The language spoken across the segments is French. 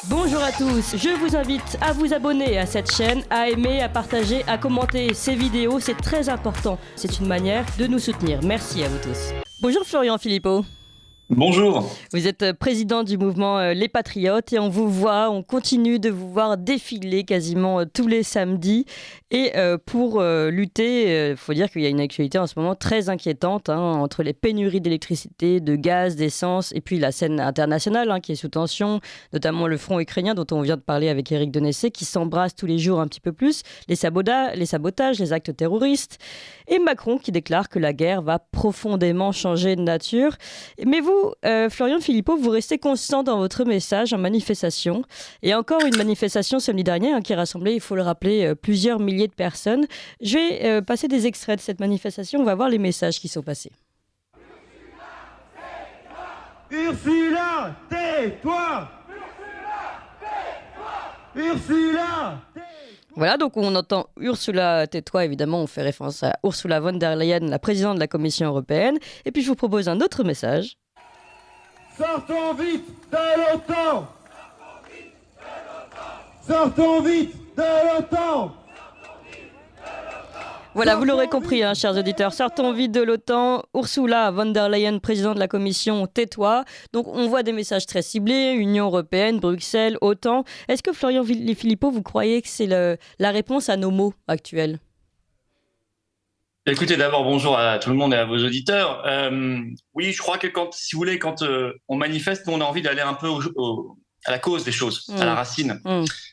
Bonjour à tous, je vous invite à vous abonner à cette chaîne, à aimer, à partager, à commenter ces vidéos, c'est très important. C'est une manière de nous soutenir. Merci à vous tous. Bonjour Florian Philippot. Bonjour. Vous êtes président du mouvement Les Patriotes et on vous voit, on continue de vous voir défiler quasiment tous les samedis. Et pour lutter, il faut dire qu'il y a une actualité en ce moment très inquiétante entre les pénuries d'électricité, de gaz, d'essence et puis la scène internationale qui est sous tension, notamment le front ukrainien dont on vient de parler avec Éric Denessé qui s'embrasse tous les jours un petit peu plus, les sabotages, les actes terroristes et Macron qui déclare que la guerre va profondément changer de nature. Mais vous, Florian Philippot, vous restez constant dans votre message en manifestation. Et encore une manifestation samedi dernier qui a rassemblé, il faut le rappeler, plusieurs milliers de personnes. Je vais passer des extraits de cette manifestation. On va voir les messages qui sont passés. Ursula, tais-toi! Ursula, tais-toi! Voilà, donc on entend Ursula, tais-toi, évidemment, on fait référence à Ursula von der Leyen, la présidente de la Commission européenne. Et puis je vous propose un autre message. Sortons vite de l'OTAN! Sortons vite de l'OTAN! Voilà, vous l'aurez compris, chers auditeurs, sortons vite de l'OTAN. Ursula von der Leyen, présidente de la Commission, tais-toi. Donc on voit des messages très ciblés, Union européenne, Bruxelles, OTAN. Est-ce que Florian Philippot, vous croyez que c'est la réponse à nos maux actuels ? Écoutez, d'abord, bonjour à tout le monde et à vos auditeurs. Oui, je crois que si vous voulez, quand on manifeste, on a envie d'aller un peu à la cause des choses, à la racine.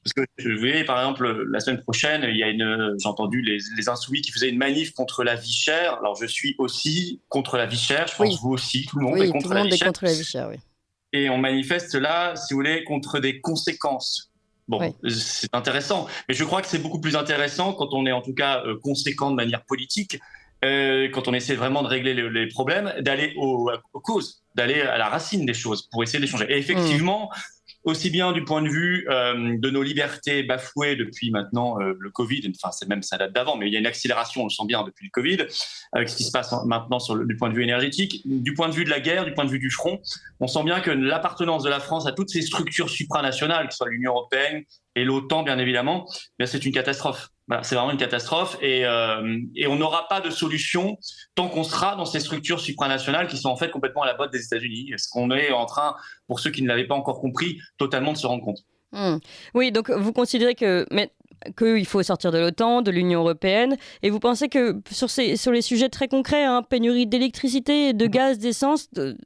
Parce que, vous voyez, par exemple, la semaine prochaine, j'ai entendu les Insoumis qui faisaient une manif contre la vie chère. Alors, je suis aussi contre la vie chère. Je pense vous aussi, tout le monde est contre la vie chère. Contre la vie chère, oui. Et on manifeste là, si vous voulez, contre des conséquences. Bon, c'est intéressant. Mais je crois que c'est beaucoup plus intéressant quand on est en tout cas conséquent de manière politique, quand on essaie vraiment de régler les problèmes, d'aller aux causes, d'aller à la racine des choses pour essayer de les changer. Et effectivement, aussi bien du point de vue de nos libertés bafouées depuis maintenant le Covid, enfin ça date d'avant, mais il y a une accélération, on le sent bien depuis le Covid, avec ce qui se passe maintenant du point de vue énergétique, du point de vue de la guerre, du point de vue du front, on sent bien que l'appartenance de la France à toutes ces structures supranationales, que ce soit l'Union européenne et l'OTAN bien évidemment, c'est une catastrophe. Voilà, c'est vraiment une catastrophe et on n'aura pas de solution tant qu'on sera dans ces structures supranationales qui sont en fait complètement à la botte des États-Unis. Est-ce qu'on est en train, pour ceux qui ne l'avaient pas encore compris, totalement de se rendre compte. Oui, donc vous considérez qu'il faut sortir de l'OTAN, de l'Union européenne, et vous pensez que sur les sujets très concrets, pénurie d'électricité, de gaz, d'essence, il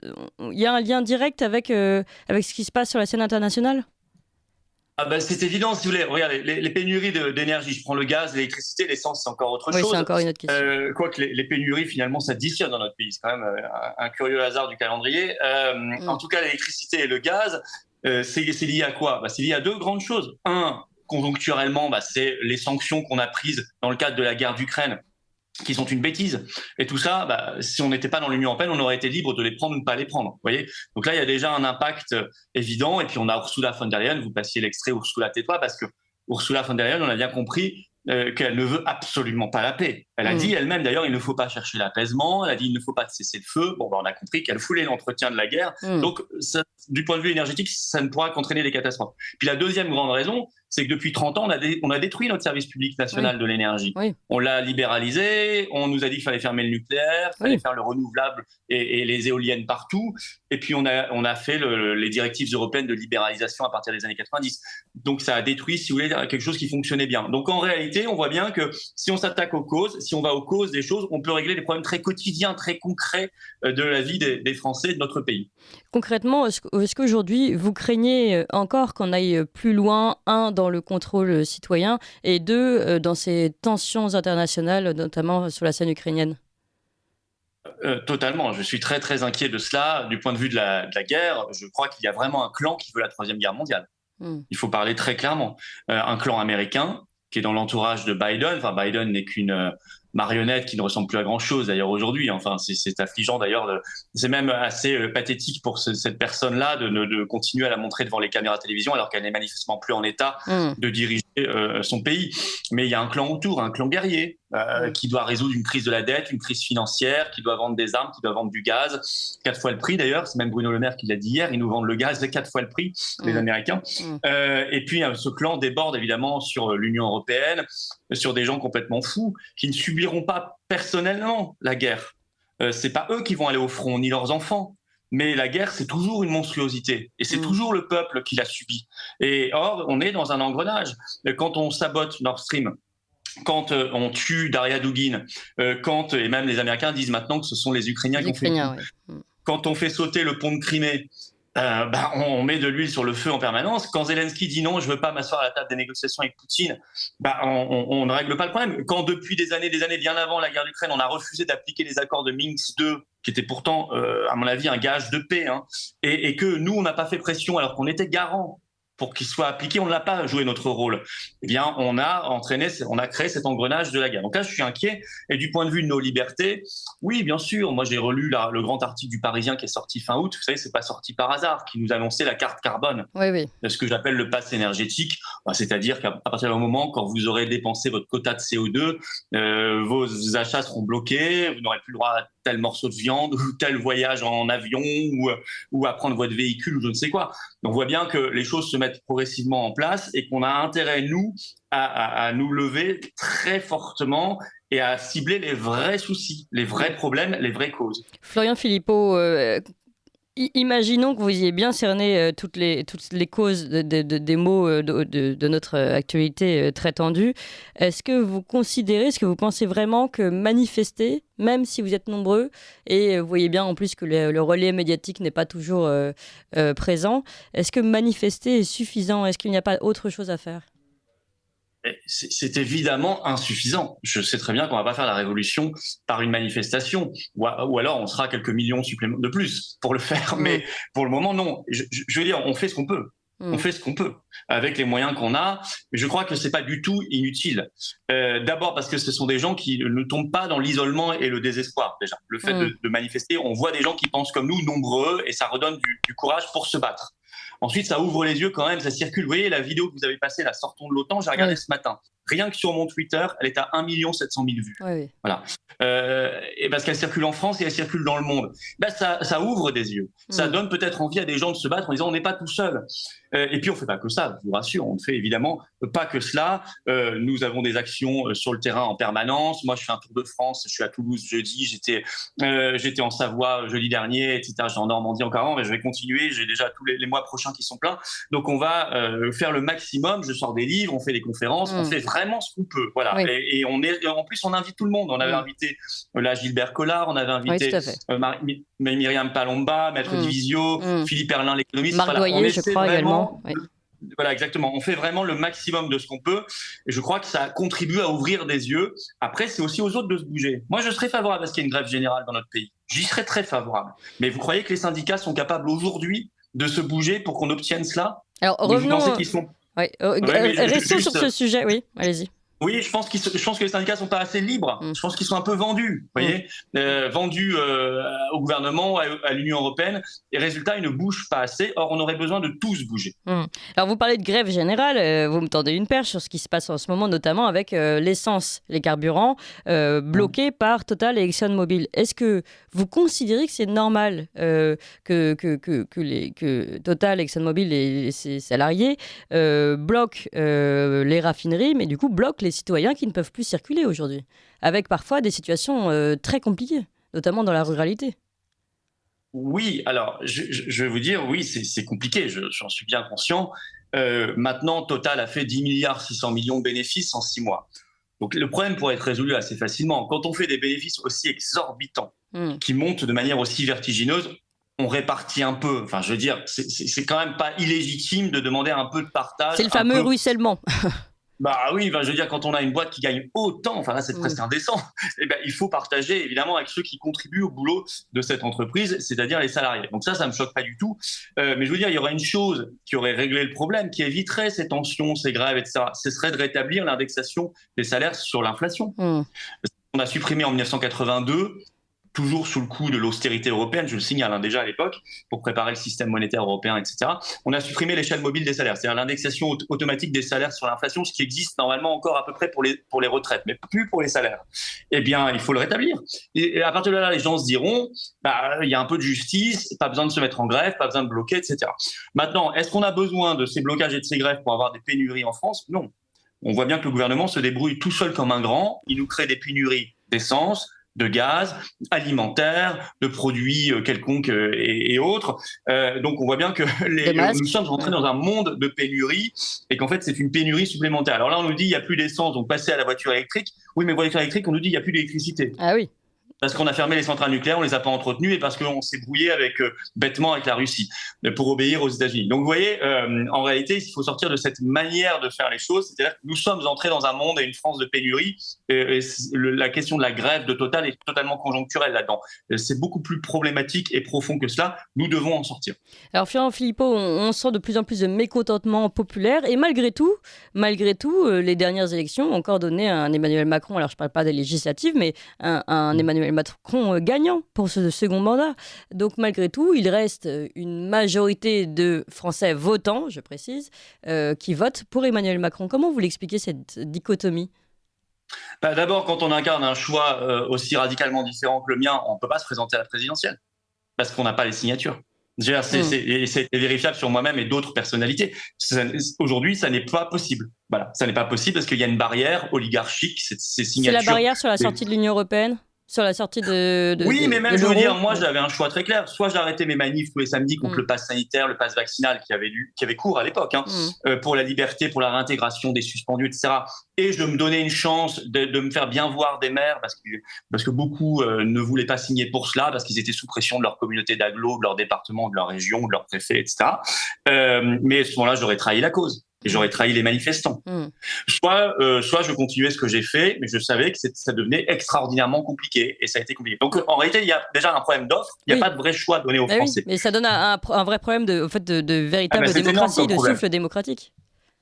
y a un lien direct avec ce qui se passe sur la scène internationale ? C'est évident, si vous voulez. Regardez, les pénuries d'énergie, je prends le gaz, l'électricité, l'essence, c'est encore autre chose. Oui, c'est encore une autre question. Quoique les pénuries, finalement, ça diffère dans notre pays. C'est quand même un curieux hasard du calendrier. En tout cas, l'électricité et le gaz, c'est lié à quoi ? C'est lié à deux grandes choses. Un, conjoncturellement, c'est les sanctions qu'on a prises dans le cadre de la guerre d'Ukraine, qui sont une bêtise. Et tout ça, si on n'était pas dans l'Union européenne, on aurait été libre de les prendre ou ne pas les prendre. Vous voyez ? Donc là, il y a déjà un impact évident. Et puis, on a Ursula von der Leyen. Vous passiez l'extrait Ursula, tais-toi, parce que Ursula von der Leyen, on a bien compris qu'elle ne veut absolument pas la paix. Elle a dit elle-même, d'ailleurs, il ne faut pas chercher l'apaisement. Elle a dit il ne faut pas cesser le feu. Bon, on a compris qu'elle voulait l'entretien de la guerre. Donc, ça, du point de vue énergétique, ça ne pourra qu'entraîner des catastrophes. Puis la deuxième grande raison, c'est que depuis 30 ans, on a détruit notre service public national de l'énergie. On l'a libéralisé, on nous a dit qu'il fallait fermer le nucléaire, qu'il fallait faire le renouvelable et les éoliennes partout. Et puis, on a fait les directives européennes de libéralisation à partir des années 90. Donc, ça a détruit, si vous voulez, quelque chose qui fonctionnait bien. Donc, en réalité, on voit bien que si on s'attaque aux causes, si on va aux causes des choses, on peut régler des problèmes très quotidiens, très concrets de la vie des Français, de notre pays. Concrètement, est-ce qu'aujourd'hui, vous craignez encore qu'on aille plus loin, dans le contrôle citoyen, et dans ces tensions internationales, notamment sur la scène ukrainienne ? Totalement. Je suis très, très inquiet de cela. Du point de vue de la guerre, je crois qu'il y a vraiment un clan qui veut la Troisième Guerre mondiale. Il faut parler très clairement. Un clan américain qui est dans l'entourage de Biden. Enfin, Biden n'est qu'une marionnette qui ne ressemble plus à grand-chose d'ailleurs aujourd'hui. Enfin, c'est affligeant d'ailleurs. C'est même assez pathétique pour cette personne-là de continuer à la montrer devant les caméras de télévision alors qu'elle n'est manifestement plus en état de diriger son pays. Mais il y a un clan autour, un clan guerrier qui doit résoudre une crise de la dette, une crise financière, qui doit vendre des armes, qui doit vendre du gaz, 4 fois le prix d'ailleurs. C'est même Bruno Le Maire qui l'a dit hier. Ils nous vendent le gaz 4 fois le prix, les Américains. Et puis ce clan déborde évidemment sur l'Union européenne, sur des gens complètement fous qui ne subiront pas personnellement la guerre. C'est pas eux qui vont aller au front, ni leurs enfants. Mais la guerre, c'est toujours une monstruosité. Et c'est toujours le peuple qui la subit. Et or, on est dans un engrenage. Quand on sabote Nord Stream, quand on tue Daria Dugin, et même les Américains disent maintenant que ce sont les Ukrainiens qui ont fait le coup. Quand on fait sauter le pont de Crimée, on met de l'huile sur le feu en permanence. Quand Zelensky dit non, je veux pas m'asseoir à la table des négociations avec Poutine, on ne règle pas le problème. Quand depuis des années, bien avant la guerre d'Ukraine, on a refusé d'appliquer les accords de Minsk II, qui étaient pourtant, à mon avis, un gage de paix, et que nous, on n'a pas fait pression alors qu'on était garant pour qu'il soit appliqué, on ne l'a pas joué notre rôle. Eh bien, on a créé cet engrenage de la guerre. Donc là, je suis inquiet. Et du point de vue de nos libertés, oui, bien sûr. Moi, j'ai relu le grand article du Parisien qui est sorti fin août. Vous savez, c'est pas sorti par hasard, qui nous annonçait la carte carbone. Oui. Ce que j'appelle le pass énergétique. C'est-à-dire qu'à partir du moment quand vous aurez dépensé votre quota de CO2, vos achats seront bloqués. Vous n'aurez plus le droit à tel morceau de viande ou tel voyage en avion ou à prendre votre véhicule ou je ne sais quoi. Donc, on voit bien que les choses se mettent progressivement en place et qu'on a intérêt, nous, à nous lever très fortement et à cibler les vrais soucis, les vrais problèmes, les vraies causes. Florian Philippot, imaginons que vous ayez bien cerné toutes les causes des maux de notre actualité très tendue. Est-ce que vous pensez vraiment que manifester, même si vous êtes nombreux, et vous voyez bien en plus que le relais médiatique n'est pas toujours présent, est-ce que manifester est suffisant? Est-ce qu'il n'y a pas autre chose à faire? C'est évidemment insuffisant. Je sais très bien qu'on va pas faire la révolution par une manifestation, ou alors on sera quelques millions de plus pour le faire. Mais pour le moment, non. Je veux dire, on fait ce qu'on peut. On fait ce qu'on peut avec les moyens qu'on a. Mais je crois que c'est pas du tout inutile. D'abord parce que ce sont des gens qui ne tombent pas dans l'isolement et le désespoir. Déjà, le fait de manifester, on voit des gens qui pensent comme nous, nombreux, et ça redonne du courage pour se battre. Ensuite, ça ouvre les yeux quand même, ça circule. Vous voyez la vidéo que vous avez passée, la sortons de l'OTAN, j'ai regardé ce matin. Rien que sur mon Twitter, elle est à 1 700 000 vues. Voilà. Et parce qu'elle circule en France et elle circule dans le monde. Ça ouvre des yeux. Ça donne peut-être envie à des gens de se battre en disant on n'est pas tout seul. Et puis on ne fait pas que ça, je vous rassure. On ne fait évidemment pas que cela. Nous avons des actions sur le terrain en permanence. Moi, je fais un tour de France. Je suis à Toulouse jeudi. J'étais en Savoie jeudi dernier, etc. J'étais en Normandie encore avant. Mais je vais continuer. J'ai déjà tous les mois prochains qui sont pleins. Donc on va faire le maximum. Je sors des livres, on fait des conférences, on fait vraiment ce qu'on peut. Voilà. Et en plus, on invite tout le monde. On avait invité Gilbert Collard, on avait invité Myriam Palomba, Maître Divisio, Philippe Erlin, l'économiste. Marc Doyer, je crois également. Voilà, exactement. On fait vraiment le maximum de ce qu'on peut. Et je crois que ça contribue à ouvrir des yeux. Après, c'est aussi aux autres de se bouger. Moi, je serais favorable à ce qu'il y ait une grève générale dans notre pays. J'y serais très favorable. Mais vous croyez que les syndicats sont capables aujourd'hui de se bouger pour qu'on obtienne cela? Alors, revenons... Restons sur ce sujet. Oui, allez-y. Oui, je pense que les syndicats sont pas assez libres. Je pense qu'ils sont un peu vendus, vous voyez, vendus au gouvernement, à l'Union européenne. Et résultat, ils ne bougent pas assez. Or, on aurait besoin de tous bouger. Alors, vous parlez de grève générale. Vous me tendez une perche sur ce qui se passe en ce moment, notamment avec l'essence, les carburants bloqués par Total et ExxonMobil. Est-ce que vous considérez que c'est normal que Total, ExxonMobil et ses salariés bloquent les raffineries, mais du coup bloquent les citoyens qui ne peuvent plus circuler aujourd'hui, avec parfois des situations très compliquées, notamment dans la ruralité? Oui, alors je vais vous dire, oui, c'est compliqué, j'en suis bien conscient. Maintenant, Total a fait 10 milliards 600 millions de bénéfices en 6 mois. Donc le problème pourrait être résolu assez facilement. Quand on fait des bénéfices aussi exorbitants, qui montent de manière aussi vertigineuse, on répartit un peu. Enfin, je veux dire, c'est quand même pas illégitime de demander un peu de partage. C'est le fameux ruissellement. Bah oui, je veux dire, quand on a une boîte qui gagne autant, enfin là c'est presque indécent, il faut partager évidemment avec ceux qui contribuent au boulot de cette entreprise, c'est-à-dire les salariés. Donc ça me choque pas du tout. Mais je veux dire, il y aurait une chose qui aurait réglé le problème, qui éviterait ces tensions, ces grèves, etc. Ce serait de rétablir l'indexation des salaires sur l'inflation. On a supprimé en 1982, toujours sous le coup de l'austérité européenne, je le signale déjà à l'époque, pour préparer le système monétaire européen, etc. On a supprimé l'échelle mobile des salaires, c'est-à-dire l'indexation automatique des salaires sur l'inflation, ce qui existe normalement encore à peu près pour les retraites, mais plus pour les salaires. Eh bien, il faut le rétablir. Et à partir de là, les gens se diront, il y a un peu de justice, pas besoin de se mettre en grève, pas besoin de bloquer, etc. Maintenant, est-ce qu'on a besoin de ces blocages et de ces grèves pour avoir des pénuries en France ? Non. On voit bien que le gouvernement se débrouille tout seul comme un grand. Il nous crée des pénuries d'essence, de gaz, alimentaire, de produits quelconques et autres. Donc on voit bien que nous sommes rentrés dans un monde de pénurie et qu'en fait c'est une pénurie supplémentaire. Alors là on nous dit il n'y a plus d'essence, donc passez à la voiture électrique. Oui, mais voiture électrique, on nous dit il n'y a plus d'électricité. Ah oui. Parce qu'on a fermé les centrales nucléaires, on les a pas entretenues et parce qu'on s'est brouillé bêtement avec la Russie pour obéir aux États-Unis. Donc vous voyez, en réalité, il faut sortir de cette manière de faire les choses. C'est-à-dire que nous sommes entrés dans un monde et une France de pénurie. La question de la grève de Total est totalement conjoncturelle là-dedans. C'est beaucoup plus problématique et profond que cela. Nous devons en sortir. Alors Florent Philippot, on sent de plus en plus de mécontentement populaire et malgré tout, les dernières élections ont encore donné un Emmanuel Macron, alors je ne parle pas des législatives, mais un Emmanuel Macron gagnant pour ce second mandat. Donc malgré tout, il reste une majorité de Français votants, je précise, qui votent pour Emmanuel Macron. Comment vous l'expliquez cette dichotomie ? D'abord, quand on incarne un choix aussi radicalement différent que le mien, on ne peut pas se présenter à la présidentielle parce qu'on n'a pas les signatures. C'est vérifiable sur moi-même et d'autres personnalités. Aujourd'hui, ça n'est pas possible. Voilà, ça n'est pas possible parce qu'il y a une barrière oligarchique. Ces signatures. C'est la barrière sur la sortie de l'Union européenne ? Sur la sortie Oui, mais même, je veux dire, moi, j'avais un choix très clair. Soit j'arrêtais mes manifs tous les samedis contre le pass sanitaire, le pass vaccinal qui avait cours à l'époque, pour la liberté, pour la réintégration des suspendus, etc. Et je me donnais une chance de me faire bien voir des maires parce que beaucoup ne voulaient pas signer pour cela, parce qu'ils étaient sous pression de leur communauté d'agglo, de leur département, de leur région, de leur préfet, etc. Mais à ce moment-là, j'aurais trahi la cause. Et j'aurais trahi les manifestants. Soit je continuais ce que j'ai fait, mais je savais que ça devenait extraordinairement compliqué, et ça a été compliqué. Donc en réalité, il y a déjà un problème d'offre, il n'y a pas de vrai choix donné aux Français. Oui, mais ça donne un vrai problème de véritable démocratie, de souffle démocratique.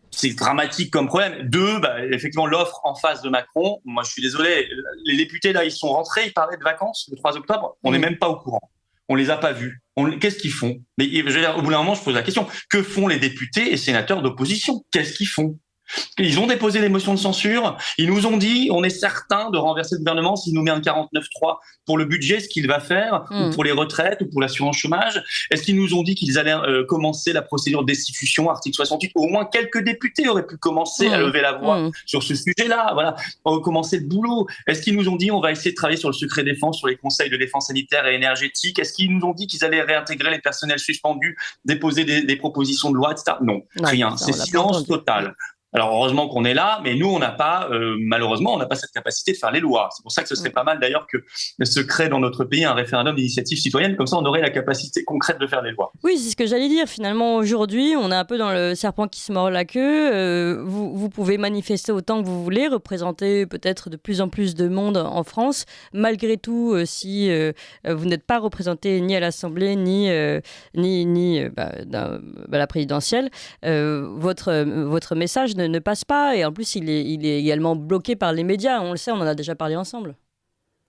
C'est dramatique comme problème. Deux, effectivement, l'offre en face de Macron, moi je suis désolé, les députés là, ils sont rentrés, ils parlaient de vacances le 3 octobre, on n'est même pas au courant. On les a pas vus. Qu'est-ce qu'ils font ? Mais je veux dire, au bout d'un moment, je pose la question. Que font les députés et sénateurs d'opposition ? Qu'est-ce qu'ils font ? Ils ont déposé des motions de censure. Ils nous ont dit, on est certain de renverser le gouvernement s'il nous met un 49.3 pour le budget, ce qu'il va faire, ou pour les retraites, ou pour l'assurance chômage. Est-ce qu'ils nous ont dit qu'ils allaient commencer la procédure de destitution, article 68 ? Au moins quelques députés auraient pu commencer à lever la voix sur ce sujet-là. Voilà, commencer le boulot. Est-ce qu'ils nous ont dit, on va essayer de travailler sur le secret défense, sur les conseils de défense sanitaire et énergétique ? Est-ce qu'ils nous ont dit qu'ils allaient réintégrer les personnels suspendus, déposer des propositions de loi, etc. Non, rien. C'est silence total. Alors heureusement qu'on est là, mais nous on n'a pas, malheureusement, on n'a pas cette capacité de faire les lois. C'est pour ça que ce serait pas mal d'ailleurs que se crée dans notre pays un référendum d'initiative citoyenne, comme ça on aurait la capacité concrète de faire les lois. Oui, c'est ce que j'allais dire. Finalement, aujourd'hui, on est un peu dans le serpent qui se mord la queue. Vous pouvez manifester autant que vous voulez, représenter peut-être de plus en plus de monde en France. Malgré tout, si vous n'êtes pas représenté ni à l'Assemblée ni à la présidentielle, votre message ne passe pas, et en plus il est également bloqué par les médias, on le sait, on en a déjà parlé ensemble.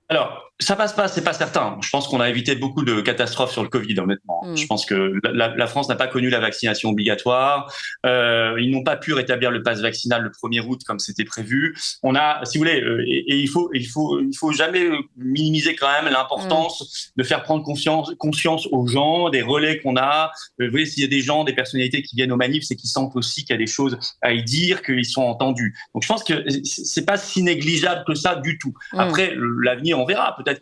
Alors, ça passe pas, c'est pas certain. Je pense qu'on a évité beaucoup de catastrophes sur le Covid, honnêtement. Je pense que la France n'a pas connu la vaccination obligatoire. Ils n'ont pas pu rétablir le pass vaccinal le 1er août comme c'était prévu. On a, si vous voulez, et il faut jamais minimiser quand même l'importance de faire prendre conscience aux gens des relais qu'on a. Vous voyez, s'il y a des gens, des personnalités qui viennent aux manifs, c'est qu'ils sentent aussi qu'il y a des choses à y dire, qu'ils sont entendus. Donc je pense que c'est pas si négligeable que ça du tout. Après, l'avenir, on verra. Peut-être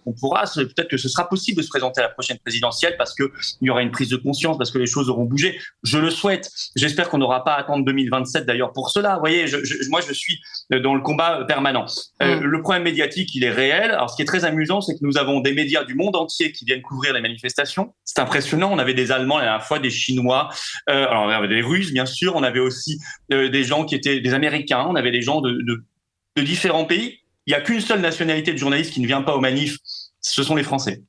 que ce sera possible de se présenter à la prochaine présidentielle parce qu'il y aura une prise de conscience, parce que les choses auront bougé. Je le souhaite. J'espère qu'on n'aura pas à attendre 2027 d'ailleurs pour cela. Vous voyez, moi je suis dans le combat permanent. Le problème médiatique, il est réel. Alors ce qui est très amusant, c'est que nous avons des médias du monde entier qui viennent couvrir les manifestations. C'est impressionnant. On avait des Allemands la dernière fois, des Chinois, alors on avait des Russes bien sûr. On avait aussi des gens qui étaient des Américains. On avait des gens de différents pays. Il n'y a qu'une seule nationalité de journaliste qui ne vient pas aux manifs, ce sont les Français.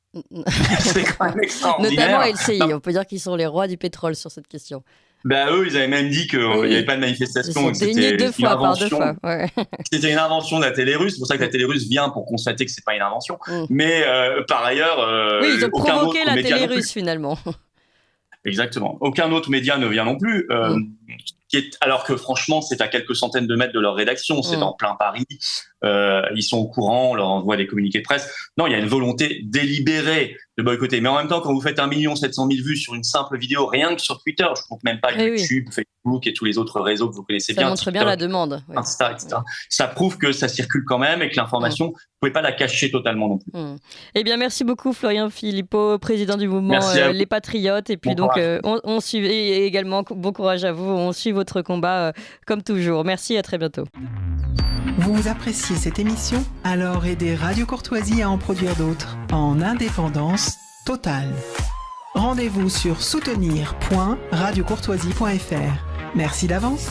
C'est quand même extraordinaire. Notamment LCI, on peut dire qu'ils sont les rois du pétrole sur cette question. Eux, ils avaient même dit qu'il n'y avait pas de manifestation. Ils sont déniés 2 fois par 2 fois. Ouais. C'était une invention de la télé russe. C'est pour ça que la télé russe vient pour constater que c'est pas une invention. Mais par ailleurs, oui, ils ont provoqué la télé russe finalement. Exactement. Aucun autre média ne vient non plus. Alors que franchement, c'est à quelques centaines de mètres de leur rédaction, c'est en plein Paris, ils sont au courant, on leur envoie des communiqués de presse. Non, il y a une volonté délibérée de boycotter. Mais en même temps, quand vous faites 1 700 000 vues sur une simple vidéo, rien que sur Twitter, je ne compte même pas YouTube, Facebook et tous les autres réseaux que vous connaissez bien. Ça montre bien la demande. Insta, etc. Ça prouve que ça circule quand même et que l'information, vous ne pouvez pas la cacher totalement non plus. Eh bien, merci beaucoup Florian Philippot, président du mouvement Les Patriotes. Et puis on suit, et également bon courage à vous, on suit votre combat comme toujours. Merci, à très bientôt. Vous appréciez cette émission? Alors aidez Radio Courtoisie à en produire d'autres en indépendance totale. Rendez-vous sur soutenir.radiocourtoisie.fr. Merci d'avance.